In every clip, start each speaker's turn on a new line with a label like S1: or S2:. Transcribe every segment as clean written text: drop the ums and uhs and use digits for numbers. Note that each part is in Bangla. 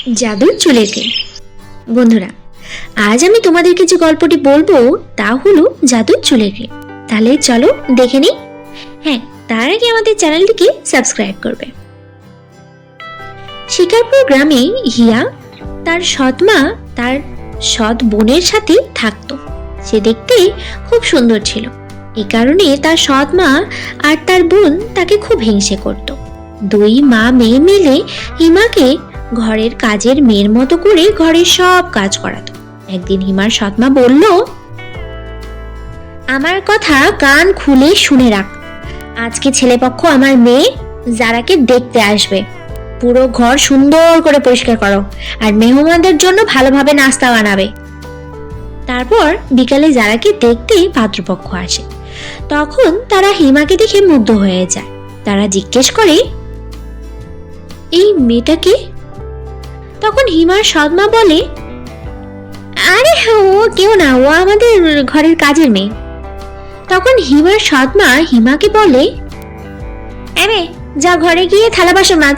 S1: জাদুর চুলের ক্রিম। বন্ধুরা, আজ আমি তোমাদেরকে যে গল্পটি বলবো তা হলো জাদুর চুলের ক্রিম। তাহলে চলো দেখে নিই। হ্যাঁ, তার আগে আমাদের চ্যানেলটিকে সাবস্ক্রাইব করবে। শিকারপুর গ্রামে হিয়া তার সৎ মা তার সৎ বোনের সাথে থাকতো। সে দেখতে খুব সুন্দর ছিল। এই কারণে তার সৎ মা আর তার বোন তাকে খুব হিংসে করত। দুই মা মেয়ে মিলে হিমাকে ঘরের কাজের মেয়ের মতো করে ঘরের সব কাজ করাতো। একদিন হিমার সৎমা বলল, আমার কথা কান খুলে শুনে রাখ। আজকে ছেলেপক্ষ আমার মেয়ে যারাকে দেখতে আসবে। পুরো ঘর সুন্দর করে পরিষ্কার করো আর মেহমানদের জন্য ভালোভাবে নাস্তা বানাবে। তারপর বিকালে যারাকে দেখতে পাত্রপক্ষ আসে। তখন তারা হিমাকে দেখে মুগ্ধ হয়ে যায়। তারা জিজ্ঞেস করে, এই মেয়েটাকে? তখন হিমার সৎমা বলে, আরে ও কেউ না, ও আমাদের ঘরের কাজের মেয়ে। তখন হিমার সৎমা হিমাকে বলে, এরে যা ঘরে গিয়ে থালা বাসন মাজ।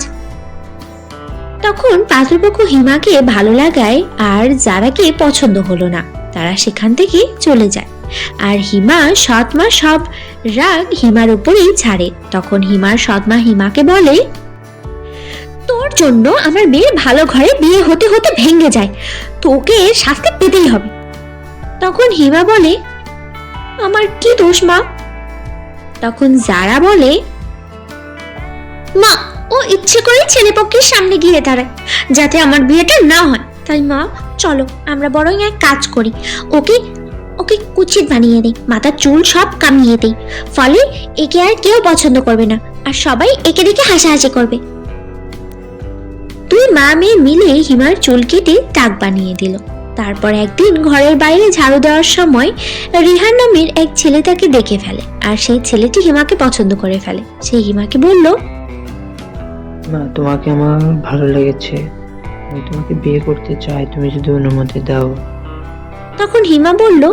S1: তখন পাত্রপক্ষ হিমাকে ভালো লাগায় আর যারাকে পছন্দ হলো না। তারা সেখান থেকে চলে যায় আর হিমা সৎমা সব রাগ হিমার উপরেই ছাড়ে। তখন হিমার সৎমা হিমাকে বলে, তোর জন্য আমার মেয়ের ভালো ঘরে বিয়ে হতে হতে ভেঙে যায়, তোকে শাস্তি পেতেই হবে। তখন হিমা বলে, আমার কি দোষ মা? তখন যারা বলে, মা ও ইচ্ছে করে ছেলেপক্ষের সামনে গিয়ে দাঁড়ায় যাতে আমার বিয়েটা না হয়। তাই মা চলো আমরা বরং এক কাজ করি, ওকে ওকে কুচিত বানিয়ে দেই, মাথার চুল সব কামিয়ে দেই। ফলে একে আর কেউ পছন্দ করবে না আর সবাই একে দেখে হাসাহাসি করবে। দুই মা মেয়ে মিলে হিমার চুল কেটে টাক বানিয়ে দিল। তারপর একদিন ঘরের বাইরে ঝাড়ু দেওয়ার সময় রিহান নামের এক ছেলে তাকে দেখে ফেলে আর সেই ছেলেটি হিমাকে পছন্দ করে ফেলে। সে হিমাকে বলল,
S2: মা, তোমাকে আমার ভালো লেগেছে, আমি তোমাকে বিয়ে করতে চাই, তুমি যদি অনুমতি দাও।
S1: তখন হিমা বলল,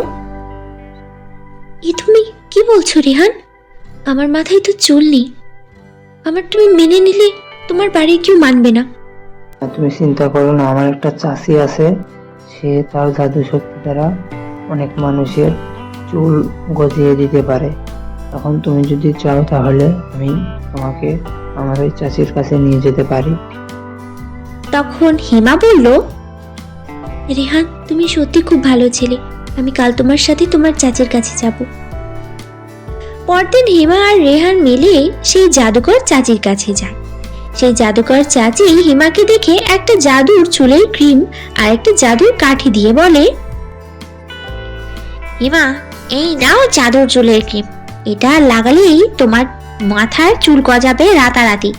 S1: তুমি কি বলছো রিহান? আমার মাথায় তো চুল নেই, আমার তুমি মেনে নিলে তোমার বাড়ি কেউ মানবে না।
S2: তুমি চিন্তা করো না, আমার একটা চাচি আছে, সে তার জাদু শক্তি দ্বারা অনেক মানুষের চুল গজিয়ে দিতে পারে। তখন তুমি যদি চাও তাহলে আমি তোমাকে আমার ওই চাচির কাছে নিয়ে যেতে পারি।
S1: তখন হিমা বলল, রেহান তুমি সত্যি খুব ভালো ছেলে, আমি কাল তোমার সাথে তোমার চাচির কাছে যাব। পরদিন হিমা আর রেহান মিলে সেই জাদুকর চাচির কাছে যায়। সেই জাদুকর চাচি হিমাকে দেখে একটা জাদুর চুলের ক্রিম আর একটা জাদুর কাঠি দিয়ে বলে, হিমা এই নাও জাদুর চুলের ক্রিম, এটা লাগালেই তোমার মাথার চুল গজাবে রাতারাতি।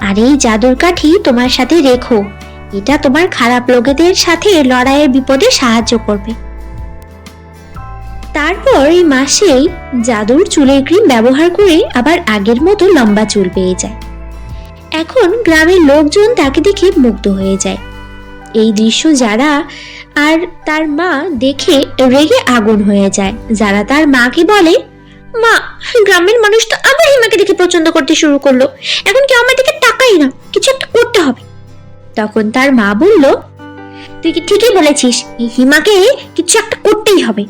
S1: আর এই জাদুর কাঠি তোমার সাথে রেখো, এটা তোমার খারাপ লোকেদের সাথে লড়াইয়ের বিপদে সাহায্য করবে। তারপর এই মাসেই জাদুর চুলের ক্রিম ব্যবহার করে আবার আগের মতো লম্বা চুল পেয়ে যায়। এখন গ্রামের লোকজন তাকে দেখে মুগ্ধ হয়ে যায়। এই দৃশ্য যারা আর তার মা দেখে রেগে আগুন হয়ে যায়। যারা তার মাকে বলে, মা গ্রামের মানুষ তো আবার হিমাকে দেখে পছন্দ করতে শুরু করলো, এখন কেউ আমার দিকে তাকাই না, কিছু একটা করতে হবে। তখন তার মা বলল, তুই কি ঠিকই বলেছিস, এই হিমাকে কিছু একটা করতেই হবে।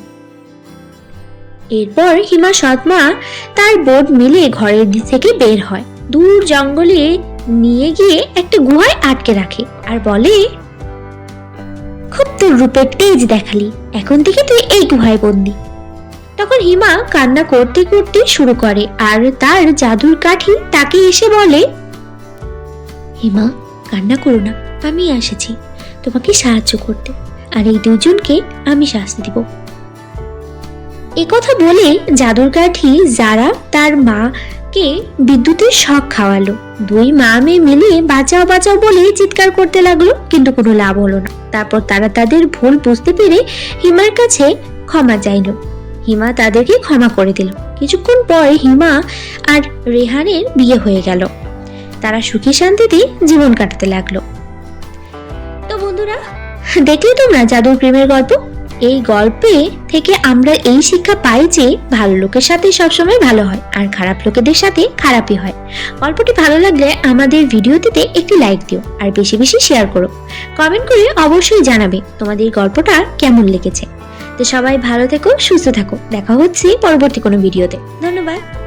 S1: এরপর হিমা সৎমা তার বোন মিলে ঘরের দিক থেকে বের হয়, দূর জঙ্গলে নিয়ে গিয়ে একটা গুহায় আটকে রাখে আর বলে, খুব তোর রূপের তেজ দেখালি, এখন থেকে তুই এই গুহায় বন্দি। তখন হিমা কান্না করতে করতে শুরু করে আর তার জাদুর কাঠি তাকে এসে বলে, হিমা কান্না করো না, আমি এসেছি তোমাকে সাহায্য করতে, আর এই দুজনকে আমি শাস্তি দিব। এ কথা বলে জাদুর কাঠি যারা তার মাকে বিদ্যুতের শক খাওয়ালো। দুই মা মেয়ে মিলে বাঁচাও বাঁচাও বলে চিৎকার করতে লাগলো, কিন্তু কোনো লাভ হলো না। তারপর তারা তাদের ভুল বুঝতে পেরে হিমার কাছে ক্ষমা চাইলো। হিমা তাদেরকে ক্ষমা করে দিল। কিছুক্ষণ পরে হিমা আর রেহানের বিয়ে হয়ে গেল। তারা সুখী শান্তিতে জীবন কাটাতে লাগলো। তো বন্ধুরা, দেখলে তোমরা জাদুর প্রেমের গল্প। এই গল্পে থেকে আমরা এই শিক্ষা পাই যে ভালো লোকের সাথে সবসময় ভালো হয় আর খারাপ লোকেদের সাথে খারাপই হয়। গল্পটি ভালো লাগলে আমাদের ভিডিওটিতে একটি লাইক দিও আর বেশি বেশি শেয়ার করো। কমেন্ট করে অবশ্যই জানাবে তোমাদের গল্পটা কেমন লেগেছে। তো সবাই ভালো থেকো, সুস্থ থাকো, দেখা হচ্ছে পরবর্তী কোনো ভিডিওতে। ধন্যবাদ।